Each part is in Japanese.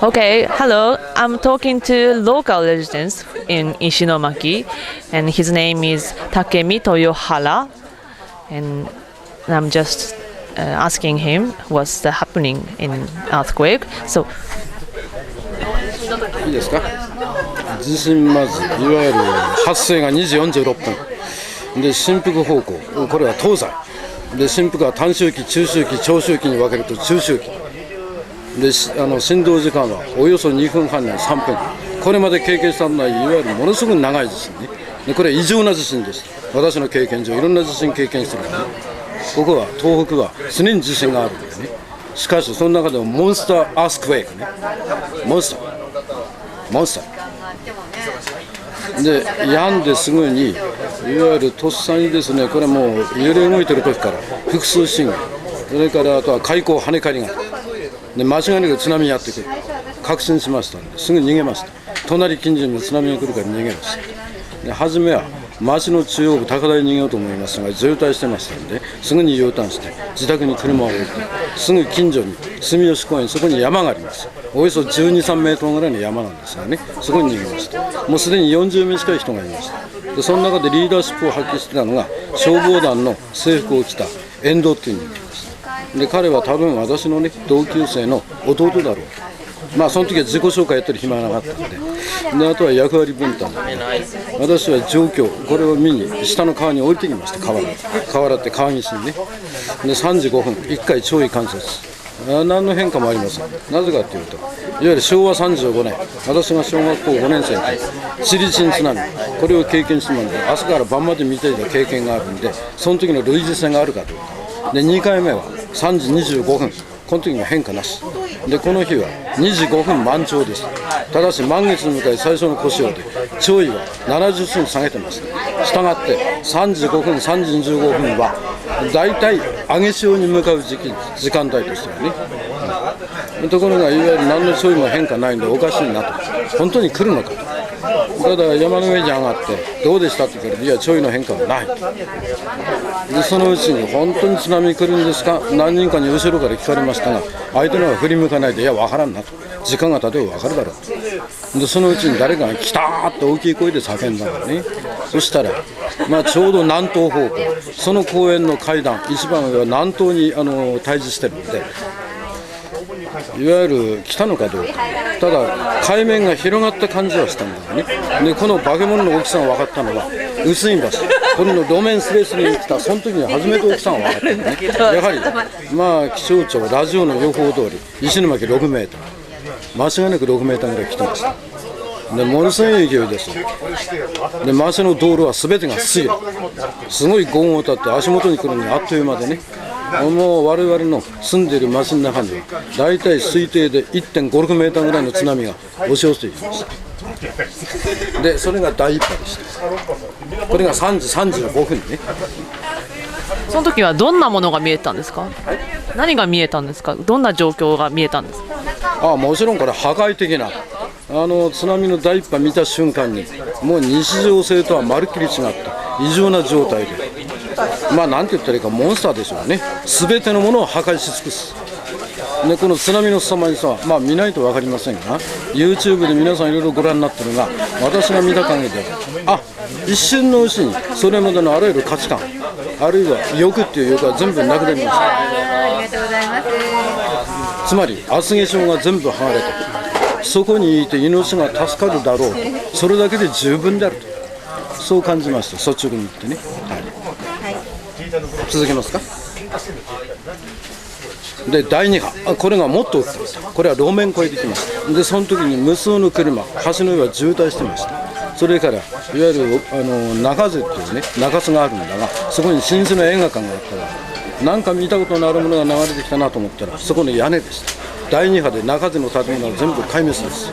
Okay, hello. I'm talking to local residents in Ishinomaki, and his name is Takemi Toyohara, and I'm just asking him what's the happening in earthquake. So, いいですか。地震まずいわゆる発生が2時46分で振幅方向これは東西で振幅は短周期中周期長周期に分けると中周期で振動時間はおよそ2分半なり3分これまで経験したのはいわゆるものすごく長い地震ねでこれは異常な地震です私の経験上いろんな地震経験してるんでねここは東北は常に地震があるんだよねしかしその中でもモンスターアースクエイクねモンスターで病んですぐにいわゆるとっさにですねこれもう揺れ動いてる時から複数震源それからあとは海溝跳ね返りがで間違いなく津波やってくる確信しましたのですぐ逃げました隣近所にも津波が来るから逃げましたで初めは町の中央部高台に逃げようと思いましたが渋滞してましたのですぐに U ターンして自宅に車を置いてすぐ近所に住吉公園そこに山がありますおよそ12、3メートルぐらいの山なんですがねそこに逃げましたもうすでに40名近い人がいましたでその中でリーダーシップを発揮してたのが消防団の制服を着た遠藤っていう人間ですで彼は多分私のね同級生の弟だろうまあその時は自己紹介やってる暇がなかったんであとは役割分担で私は状況これを見に下の川に降りてきました河原って川岸にねで3時5分1回潮位観察何の変化もありませんなぜかというといわゆる昭和35年私が小学校5年生の時チリチン津波これを経験してもらって朝から晩まで見ていた経験があるんでその時の類似性があるかというとで2回目は3時25分この時も変化なしでこの日は2時5分満潮ですただし満月に向かい最初の小潮で潮位は70分下げてますしたがって3時5分3時25分はだいたい上げ潮に向かう時間帯としてはね、ところがいわゆる何の潮位も変化ないんでおかしいなと本当に来るのかとただ山の上に上がってどうでしたって言ったらいや潮位の変化はないでそのうちに本当に津波来るんですか何人かに後ろから聞かれましたが相手の方が振り向かないでいや分からんなと時間が経てば分かるだろうとでそのうちに誰かが来たーって大きい声で叫んだのねそしたら、ちょうど南東方向その公園の階段一番上は南東に対峙してるのでいわゆる来たのかどうかただ海面が広がった感じはしたんだよねでこの化け物の大きさが分かったのは薄いんだしこれの路面スレスレに来たその時に初めて大きさが分かったのねやはり気象庁ラジオの予報通り石巻6メートル間違いなく6メーターぐらい来てましたでものすごい勢いですで町の道路は全てが水路すごい豪雨を立って足元に来るのにあっという間でねもう我々の住んでいる町の中にはだいたい推定で 1.56 メーターぐらいの津波が押し寄せてきましたでそれが第一波でしたこれが3時35分ねその時はどんなものが見えたんですか何が見えたんですかどんな状況が見えたんですかもちろんこれ破壊的な津波の第一波見た瞬間にもう日常性とはまるっきり違った異常な状態でなんて言ったらいいかモンスターでしょうね全てのものを破壊し尽くすでこの津波の凄まじさは見ないと分かりませんが YouTube で皆さんいろいろご覧になってるが私が見た限りでは一瞬のうちにそれまでのあらゆる価値観あるいは欲っていう欲は全部なくなりましたありがとうございますつまり厚化粧が全部剥がれてそこにいて命が助かるだろうとそれだけで十分であるとそう感じました率直に言ってね、続けますかで第2波これがもっと大きかったこれは路面越えてきましたでその時に無数の車橋の上は渋滞してましたそれからいわゆる中瀬っていうね中洲があるんだがそこに新種の映画館があったらなんか見たことのあるものが流れてきたなと思ったらそこの屋根でした第2波で中洲の建物は全部壊滅です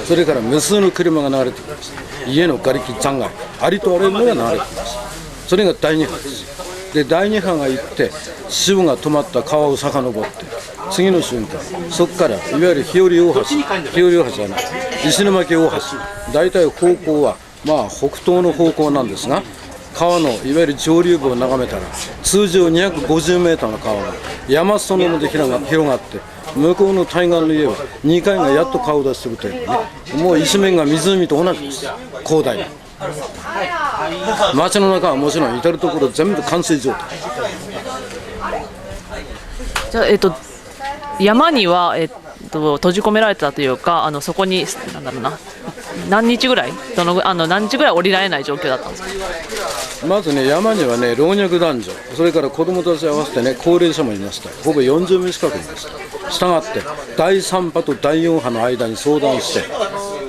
それから無数の車が流れてきました家の瓦礫残骸ありとあらゆるものが流れてきましたそれが第2波ですで第2波が行って潮が止まった川を遡って次の瞬間そこからいわゆる日和大橋じゃない石巻大橋大体方向は北東の方向なんですが川のいわゆる上流部を眺めたら通常250メーターの川が山そのもので広がって向こうの対岸の家は2階がやっと顔を出してるというね、もう一面が湖と同じです、広大な。街の中はもちろん至る所全部冠水状態。じゃあ、山には、閉じ込められたというか、そこになんだろうな、何日ぐらい何日ぐらい降りられない状況だったんですか。まずね、山にはね、老若男女、それから子供たち合わせてね、高齢者もいました。ほぼ40名近くいました。したがって第3波と第4波の間に相談して、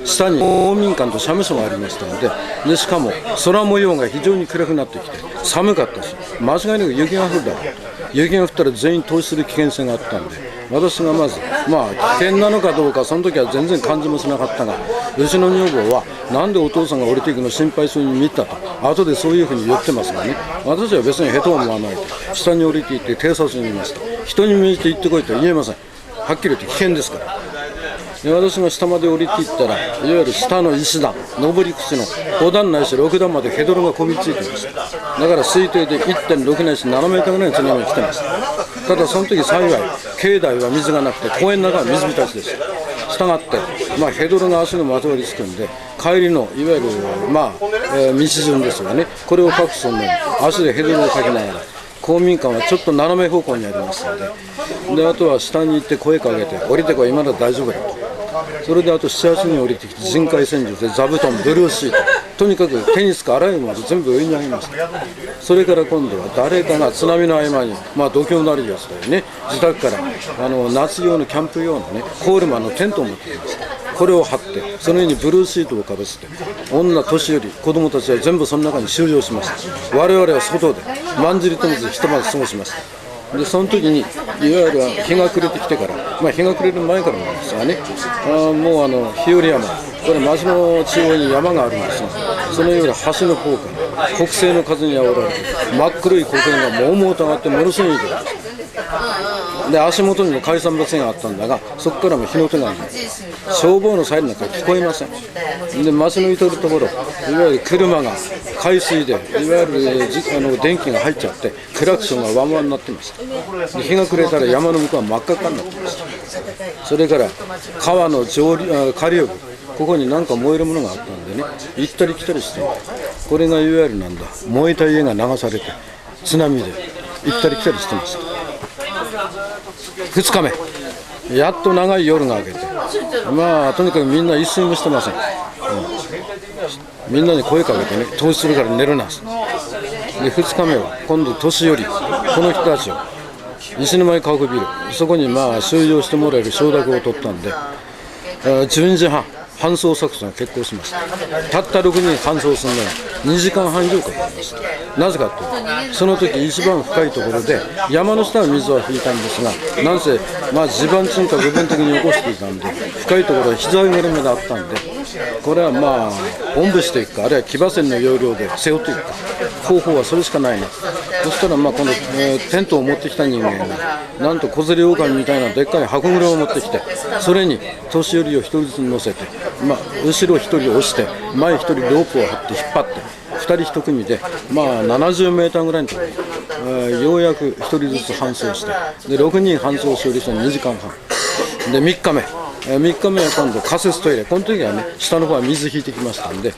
下に公民館と社務所がありましたので、しかも空模様が非常に暗くなってきて寒かったし、間違いなく雪が降るだろうと。雪が降ったら全員投資する危険性があったんで、私がまず、危険なのかどうかその時は全然感じもしなかったが、うちの女房はなんでお父さんが降りていくの心配そうに見たと後でそういうふうに言ってますがね、私は別にへとは思わないで下に降りていって偵察に言いました。人に向いて行ってこいとは言えません。はっきり言って危険ですから。で、私が下まで降りていったら、いわゆる下の石段、上り口の5段ないし6段までヘドロがこびりついていました。だから推定で 1.6 ないし7メートルぐらいの津波が来てました。ただその時幸い境内は水がなくて公園の中は水浸しでした。したがって、ヘドロが足のまとわりつくんで、帰りのいわゆる、道順ですよね、これを確保するのに足でヘドロをかけながら、公民館はちょっと斜め方向にありますので、あとは下に行って声かけて、降りてこい、今のは大丈夫だと。それであと7、8人降りてきて、人海戦術で座布団、ブルーシート、とにかくテニスかあらゆるもの全部上に上げました。それから今度は誰かが津波の合間に、度胸のあるやつだよね、自宅から夏用のキャンプ用のね、コールマンのテントを持ってきました。これを張って、その上にブルーシートをかぶせて、女、年寄り、子供たちは全部その中に収容しました。我々は外でまんじりともず一晩過ごしました。でその時にいわゆる日が暮れてきてから、日が暮れる前からなんですがね、もう日和山、これ町の中央に山があるんですが、そのような橋の方から北西の風にあおられて真っ黒い黒煙がもうもうと上がってものすごい勢いです。で足元にも海産物があったんだが、そこからも火の手がある。消防のサイレンなんか聞こえません。で町の至るところ、いわゆる車が海水でいわゆる電気が入っちゃってクラクションがワンワンになってました。で日が暮れたら山の向こうは真っ赤っかになってました。それから川の下流部、ここに何か燃えるものがあったんでね、行ったり来たりして、これがいわゆる燃えた家が流されて津波で行ったり来たりしてました。2日目、やっと長い夜が明けて、とにかくみんな一睡もしてません。みんなに声かけてね、投資するから寝るな。で2日目は今度年寄り、この人たちを石巻家屋ビル、そこに収容してもらえる承諾を取ったんで、12時半搬送作戦が決行しました。たった6人搬送するのに2時間半以上かかりました。なぜかというと、その時一番深いところで山の下は水は引いたんですが、なんせ地盤沈下部分的に起こしていたんで、深いところは膝上ぐらいまであったんで、これはおんぶしていくか、あるいは騎馬戦の要領で背負っていくか、方法はそれしかないな。そしたらこの、テントを持ってきた人間がなんと小釣り狼みたいなでっかい箱車を持ってきて、それに年寄りを1人ずつ乗せて、後ろ1人押して前1人ロープを張って引っ張って2人1組で70メーターぐらいのところに、ようやく1人ずつ搬送して、で6人搬送処理して2時間半で3日目は今度仮設トイレ、この時はね下の方は水引いてきましたんで、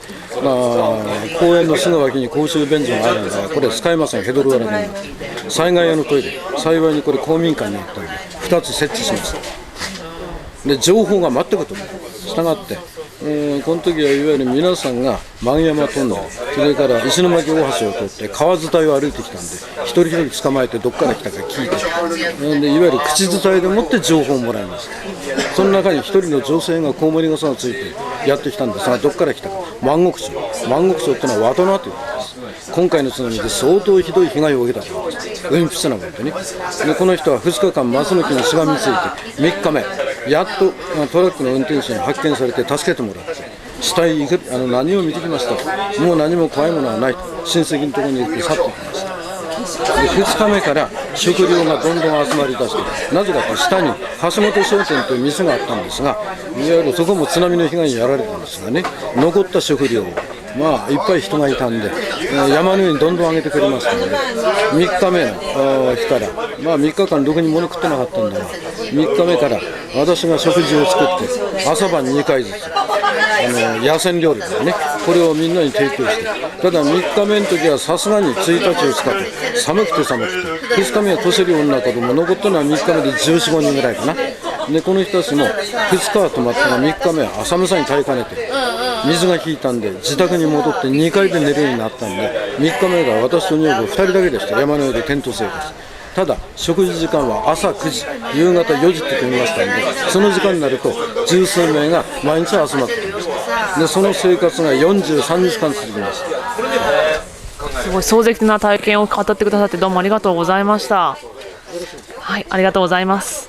公園のすぐ脇に公衆便所があるんだが、これ使えません。ヘドロだらけになって災害用のトイレ、幸いにこれ公民館にあったんで2つ設置しました。で情報が全くとしたがって、この時はいわゆる皆さんが万山トンネル、それから石巻大橋を通って川伝いを歩いてきたんで、一人一人捕まえてどっから来たか聞いて、でいわゆる口伝えでもって情報をもらいます。その中に一人の女性がコウモリ傘をついてやってきたんですが、どっから来たか、万国町っていうのはワトナということです。今回の津波で相当ひどい被害を受けたということです。運筆なもんでね。でこの人は2日間松の木にしがみついて、3日目やっとトラックの運転手に発見されて助けてもらって、死体何を見てきましたと、もう何も怖いものはないと親戚のところに行って去ってきました。で2日目から食料がどんどん集まりだして、なぜかと下に橋本商店という店があったんですが、いわゆるそこも津波の被害にやられたんですがね、残った食料をまあいっぱい人がいたんで、山の上にどんどん上げてくれますので、3日目の日から、まあ3日間ろくに物食ってなかったんだが、3日目から私が食事を作って朝晩2回ずつ野戦料理ですね、これをみんなに提供して、ただ3日目の時はさすがに1日を使って寒くて寒くて、2日目は年寄り女子供残ったのは3日目で14、15人ぐらいかな。でこの人たちも2日は泊まったが3日目は寒さに耐えかねて水が引いたんで自宅に戻って2階で寝るようになったんで、3日目が私と女房2人だけでした。山の上でテント生活。ただ食事時間は朝9時夕方4時って決めましたんで、その時間になると十数名が毎日集まってきました。でその生活が43日間続きました。すごい壮絶な体験を語ってくださってどうもありがとうございました。はい、ありがとうございます。